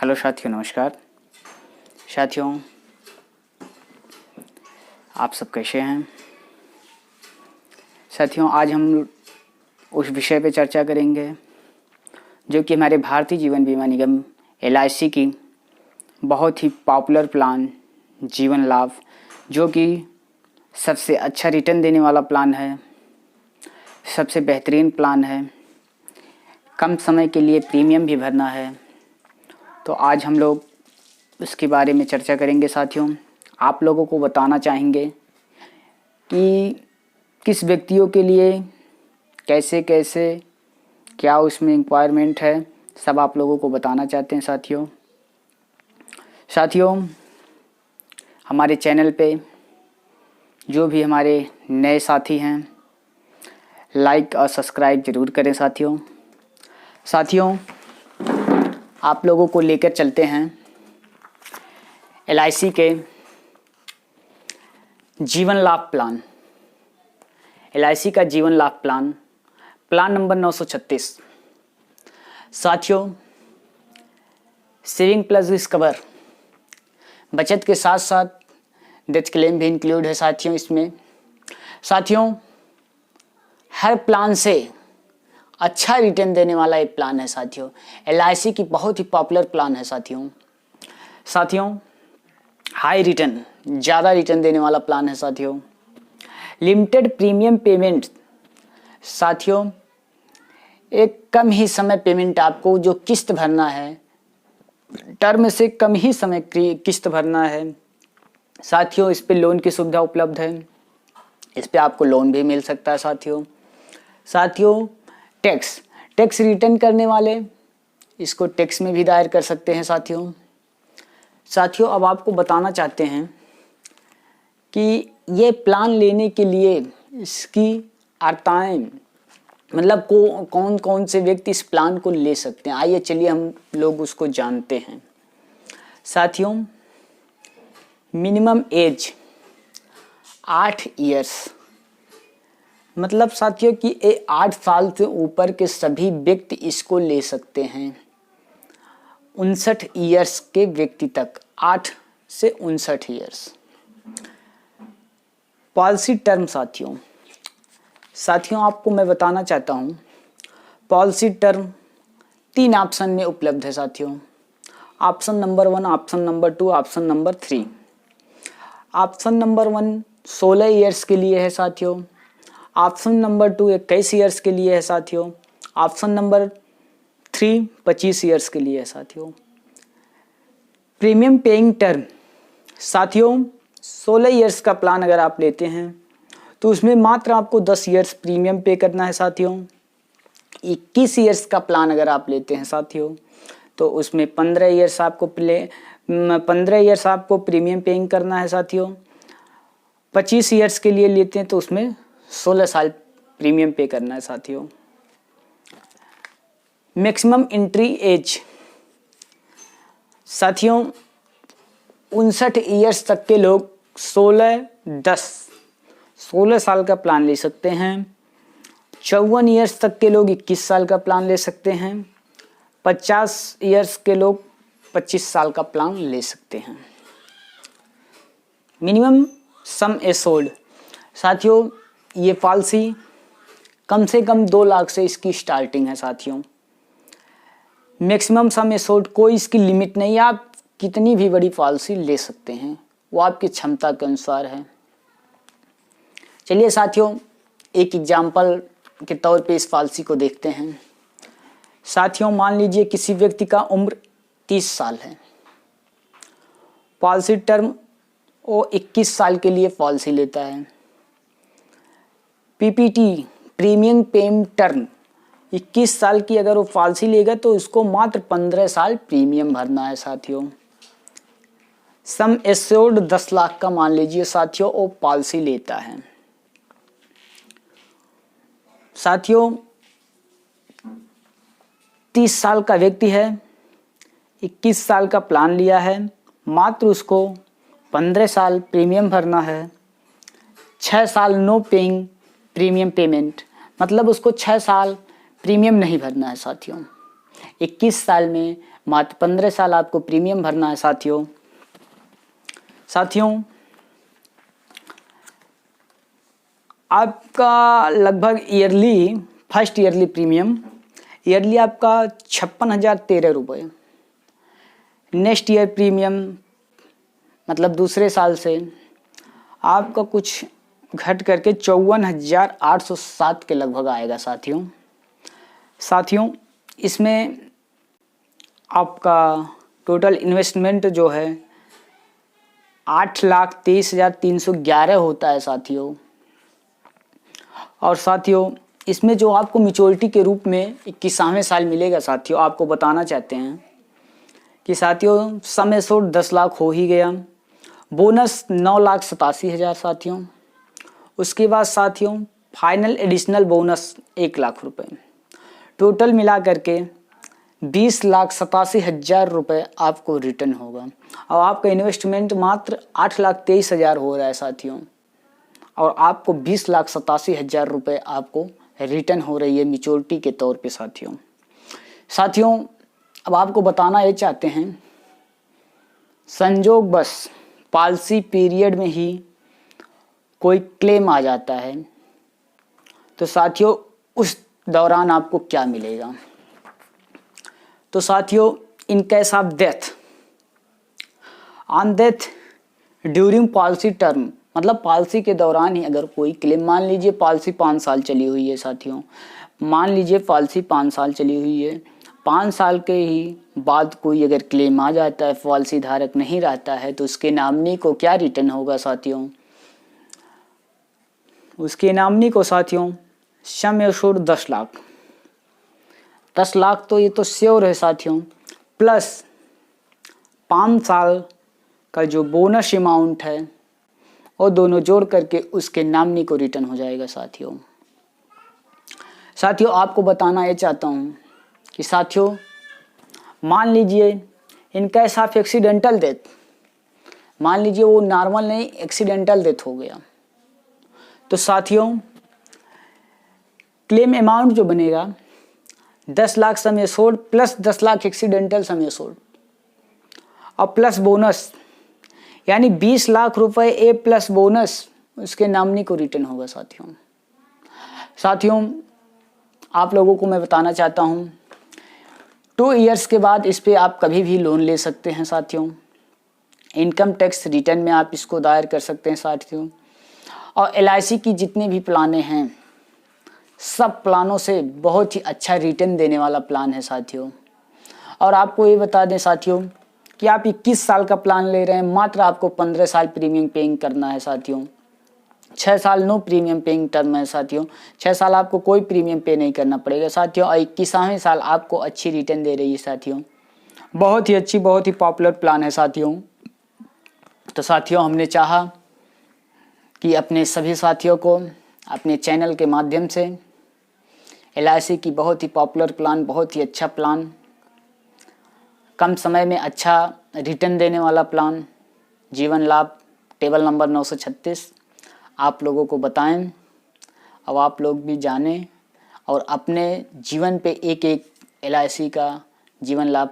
Hello साथियों, नमस्कार साथियों। आप सब कैसे हैं साथियों? आज हम उस विषय पे चर्चा करेंगे जो कि हमारे भारतीय जीवन बीमा निगम LIC की बहुत ही पॉपुलर प्लान जीवन लाभ, जो कि सबसे अच्छा रिटर्न देने वाला प्लान है, सबसे बेहतरीन प्लान है। कम समय के लिए प्रीमियम भी भरना है, तो आज हम लोग उसके बारे में चर्चा करेंगे साथियों। आप लोगों को बताना चाहेंगे कि किस व्यक्तियों के लिए कैसे कैसे क्या उसमें रिक्वायरमेंट है, सब आप लोगों को बताना चाहते हैं साथियों। हमारे चैनल पे जो भी हमारे नए साथी हैं, लाइक और सब्सक्राइब ज़रूर करें साथियों। आप लोगों को लेकर चलते हैं LIC के जीवन लाभ प्लान। LIC का जीवन लाभ प्लान नंबर 936 साथियों। सेविंग प्लस रिस्क कवर, बचत के साथ साथ डेथ क्लेम भी इंक्लूड है साथियों इसमें। साथियों, हर प्लान से अच्छा रिटर्न देने वाला एक प्लान है साथियों। LIC की बहुत ही पॉपुलर प्लान है साथियों। हाई रिटर्न, ज़्यादा रिटर्न देने वाला प्लान है साथियों। लिमिटेड प्रीमियम पेमेंट साथियों, एक कम ही समय पेमेंट, आपको जो किस्त भरना है टर्म से कम ही समय किस्त भरना है साथियों। इस पे लोन की सुविधा उपलब्ध है, इस पे आपको लोन भी मिल सकता है साथियों। टैक्स रिटर्न करने वाले इसको टैक्स में भी दायर कर सकते हैं साथियों। अब आपको बताना चाहते हैं कि ये प्लान लेने के लिए इसकी अर्हताएं, मतलब कौन कौन से व्यक्ति इस प्लान को ले सकते हैं। आइए चलिए हम लोग उसको जानते हैं साथियों। मिनिमम एज 8 इयर्स, मतलब साथियों कि 8 साल से ऊपर के सभी व्यक्ति इसको ले सकते हैं। 59 इयर्स के व्यक्ति तक, 8 से 59 इयर्स। पॉलिसी टर्म साथियों आपको मैं बताना चाहता हूँ, पॉलिसी टर्म 3 ऑप्शन में उपलब्ध है साथियों। Option number 1, option number 2, option number 3। Option number 1 16 years के लिए है साथियों। ऑप्शन नंबर 2 21 इयर्स के लिए है साथियों। ऑप्शन नंबर 3 25 इयर्स के लिए है साथियों। प्रीमियम पेइंग टर्म साथियों, 16 इयर्स का प्लान अगर आप लेते हैं तो उसमें मात्र आपको 10 इयर्स प्रीमियम पे करना है साथियों। 21 इयर्स का प्लान अगर आप लेते हैं साथियों तो उसमें 15 इयर्स आपको प्रीमियम पेइंग करना है साथियों। 25 इयर्स के लिए लेते हैं तो उसमें 16 साल प्रीमियम पे करना है साथियों। मैक्सिमम एंट्री एज साथियों, 59 इयर्स तक के लोग 16 साल का प्लान ले सकते हैं। 54 इयर्स तक के लोग 21 साल का प्लान ले सकते हैं। 50 इयर्स के लोग 25 साल का प्लान ले सकते हैं। मिनिमम सम एश्योर्ड साथियों, ये पॉलिसी कम से कम 2 लाख से इसकी स्टार्टिंग है साथियों। मैक्सिमम सम एश्योर्ड, कोई इसकी लिमिट नहीं है, आप कितनी भी बड़ी पॉलिसी ले सकते हैं, वो आपकी क्षमता के अनुसार है। चलिए साथियों, एक एग्जाम्पल के तौर पे इस पॉलिसी को देखते हैं साथियों। मान लीजिए किसी व्यक्ति का उम्र 30 साल है, पॉलिसी टर्म वो 21 साल के लिए पॉलिसी लेता है। PPT प्रीमियम पेमेंट टर्म 21 साल की अगर वो पॉलिसी लेगा तो उसको मात्र 15 साल प्रीमियम भरना है साथियों। सम एश्योर्ड 10 लाख का मान लीजिए साथियों वो पॉलिसी लेता है साथियों। 30 साल का व्यक्ति है, 21 साल का प्लान लिया है, मात्र उसको 15 साल प्रीमियम भरना है। 6 साल नो पेइंग प्रीमियम पेमेंट, मतलब उसको 6 साल प्रीमियम नहीं भरना है साथियों। 21 साल में मात्र 15 साल आपको प्रीमियम भरना है साथियों। साथियों आपका लगभग yearly, first yearly premium yearly आपका 56,013 रुपये। नेक्स्ट ईयर प्रीमियम मतलब दूसरे साल से आपका कुछ घट करके 54,807 के लगभग आएगा साथियों। साथियों इसमें आपका टोटल इन्वेस्टमेंट जो है 8,23,311 होता है साथियों। और साथियों इसमें जो आपको मैच्योरिटी के रूप में 21वें साल मिलेगा साथियों, आपको बताना चाहते हैं कि साथियों सम एश्योर्ड 10 लाख हो ही गया, बोनस 9,87,000 साथियों। उसके बाद साथियों फाइनल एडिशनल बोनस 1 लाख रुपए, टोटल मिला करके 20,87,000 रुपये आपको रिटर्न होगा। और आपका इन्वेस्टमेंट मात्र 8,23,000 हो रहा है साथियों, और आपको 20,87,000 रुपये आपको रिटर्न हो रही है मैच्योरिटी के तौर पे साथियों। साथियों अब आपको बताना ये चाहते हैं, संजोग बस पॉलिसी पीरियड में ही कोई क्लेम आ जाता है तो साथियों उस दौरान आपको क्या मिलेगा। तो साथियों in case of death, on death during policy term, मतलब पॉलिसी के दौरान ही अगर कोई क्लेम, मान लीजिए पॉलिसी 5 साल चली हुई है साथियों, मान लीजिए पॉलिसी 5 साल चली हुई है, 5 साल के ही बाद कोई अगर क्लेम आ जाता है, पॉलिसी धारक नहीं रहता है, तो उसके नॉमिनी को क्या रिटर्न होगा साथियों। उसके नॉमिनी को साथियों सम एश्योर्ड 10 लाख, 10 लाख तो ये तो श्योर है साथियों, प्लस 5 साल का जो बोनस अमाउंट है और दोनों जोड़ करके उसके नॉमिनी को रिटर्न हो जाएगा साथियों। साथियों आपको बताना ये चाहता हूँ कि साथियों मान लीजिए in case of accidental death, मान लीजिए वो नॉर्मल नहीं एक्सीडेंटल डेथ हो गया, तो साथियों क्लेम अमाउंट जो बनेगा 10 lakh sum assured plus 10 lakh accidental sum assured और प्लस बोनस, यानी 20 लाख रुपए ए प्लस बोनस उसके नॉमिनी को रिटर्न होगा साथियों। साथियों आप लोगों को मैं बताना चाहता हूँ 2 इयर्स के बाद इस पे आप कभी भी लोन ले सकते हैं साथियों। इनकम टैक्स रिटर्न में आप इसको दायर कर सकते हैं साथियों। और LIC की जितनी भी प्लानें हैं सब प्लानों से बहुत ही अच्छा रिटर्न देने वाला प्लान है साथियों। और आपको ये बता दें साथियों कि आप 21 साल का प्लान ले रहे हैं, मात्र आपको 15 साल प्रीमियम पेइंग करना है साथियों। 6 साल नो प्रीमियम पेइंग टर्म है साथियों, 6 साल आपको कोई प्रीमियम पे नहीं करना पड़ेगा साथियों। और 21वें साल आपको अच्छी रिटर्न दे रही है साथियों। बहुत ही अच्छी, बहुत ही पॉपुलर प्लान है साथियों। तो साथियों हमने चाहा कि अपने सभी साथियों को अपने चैनल के माध्यम से LIC की बहुत ही पॉपुलर प्लान, बहुत ही अच्छा प्लान, कम समय में अच्छा रिटर्न देने वाला प्लान जीवन लाभ टेबल नंबर 936 आप लोगों को बताएं। अब आप लोग भी जानें और अपने जीवन पे एक LIC का जीवन लाभ